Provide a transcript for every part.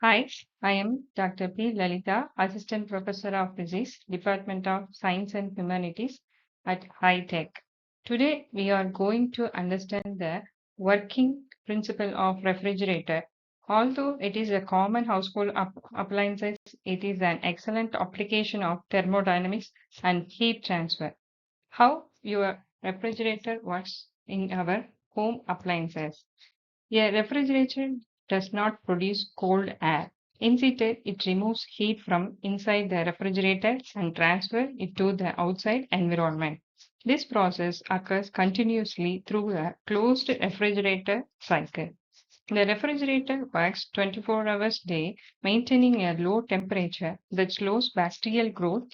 Hi, I am Dr. P. Lalita, Assistant Professor of Physics, Department of Science and Humanities at High Tech. Today, we are going to understand the working principle of refrigerator. Although it is a common household appliance, it is an excellent application of thermodynamics and heat transfer. How your refrigerator works in our home appliances. A refrigerator does not produce cold air. Instead, it removes heat from inside the refrigerator and transfers it to the outside environment. This process occurs continuously through a closed refrigerator cycle. The refrigerator works 24 hours a day, maintaining a low temperature that slows bacterial growth,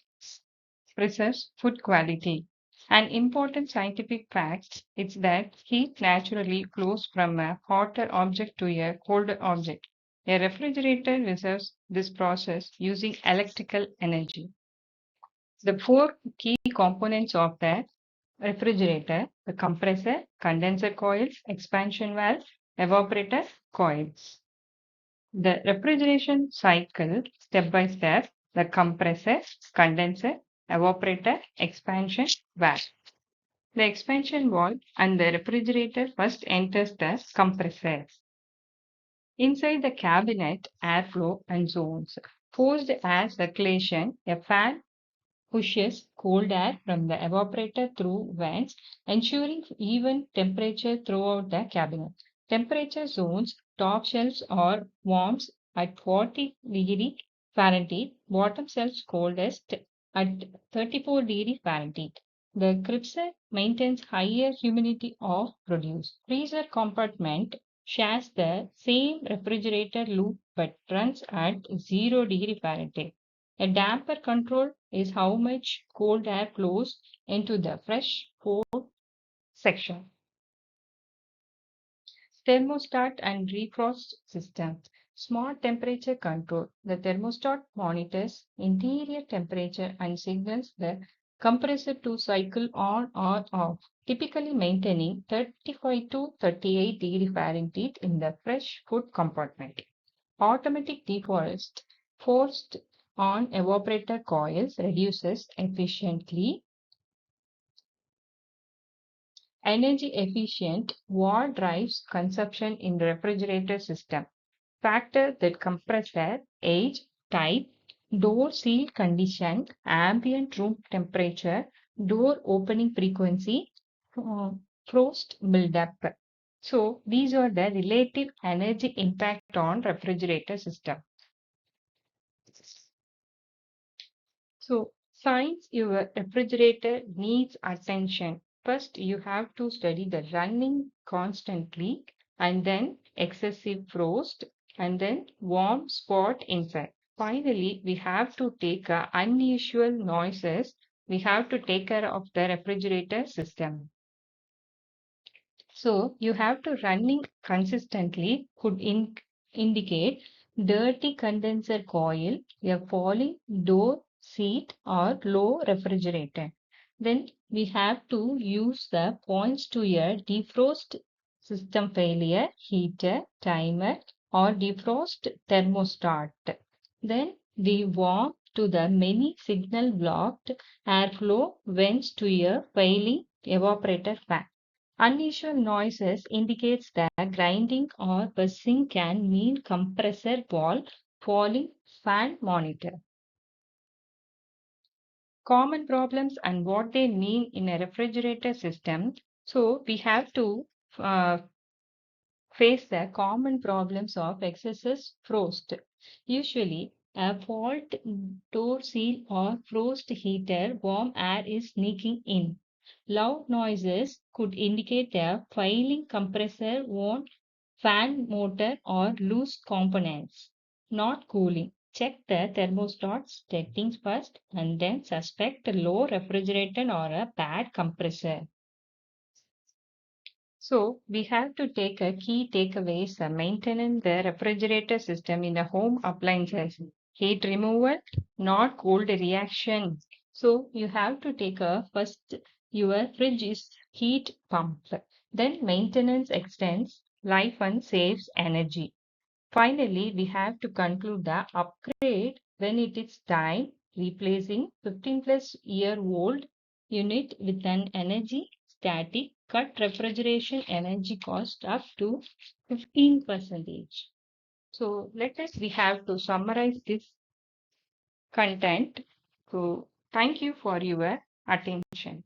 preserves food quality. An important scientific fact is that heat naturally flows from a hotter object to a colder object. A refrigerator reserves this process using electrical energy. The four key components of the refrigerator: the compressor, condenser coils, expansion valve, evaporator coils. The refrigeration cycle step by step: the compressor, condenser, evaporator, expansion valve. The expansion valve and the refrigerator first enters the compressor. Inside the cabinet, airflow and zones. Forced air circulation, a fan pushes cold air from the evaporator through vents, ensuring even temperature throughout the cabinet. Temperature zones, top shelves are warmest at 40 degrees Fahrenheit, bottom shelves coldest at 34 degrees Fahrenheit. The crisper maintains higher humidity of produce. Freezer compartment shares the same refrigerator loop but runs at 0 degree Fahrenheit. A damper control is how much cold air flows into the fresh food section. Thermostat and defrost system. Smart temperature control. The thermostat monitors interior temperature and signals the compressor to cycle on or off, typically maintaining 35 to 38 degrees Fahrenheit in the fresh food compartment. Automatic defrost forced on evaporator coils reduces efficiently energy efficient wall drives consumption in the refrigerator system. Factor that compressor, age, type, door seal condition, ambient room temperature, door opening frequency, uh, frost buildup. So these are the relative energy impact on refrigerator system. So, science your refrigerator needs attention. First, you have to study the running constantly, and then excessive frost, and then warm spot inside. Finally, we have to take unusual noises. We have to take care of the refrigerator system. So you have to running consistently could indicate dirty condenser coil, a falling door seat or low refrigerator. Then we have to use the points to a defrost system failure, heater, timer or defrost thermostat. Then we warm to the many signal blocked airflow vents to a failing evaporator fan. Unusual noises indicates that grinding or buzzing can mean compressor wall falling, fan monitor. Common problems and what they mean in a refrigerator system. So we have to uh, face the common problems of excessive frost. Usually, a fault door seal or frost heater, warm air is sneaking in. Loud noises could indicate a failing compressor, wound, fan motor, or loose components. Not cooling. Check the thermostat settings first and then suspect a low refrigerant or a bad compressor. So we have to take a key takeaways maintaining the refrigerator system in the home appliances. Heat removal, not cold reaction. So you have to take a first your fridge is heat pump. Then maintenance extends life and saves energy. Finally, we have to conclude the upgrade when it is time, replacing 15 plus year old unit with an energy static cut refrigeration energy cost up to 15%. So we have to summarize this content. So thank you for your attention.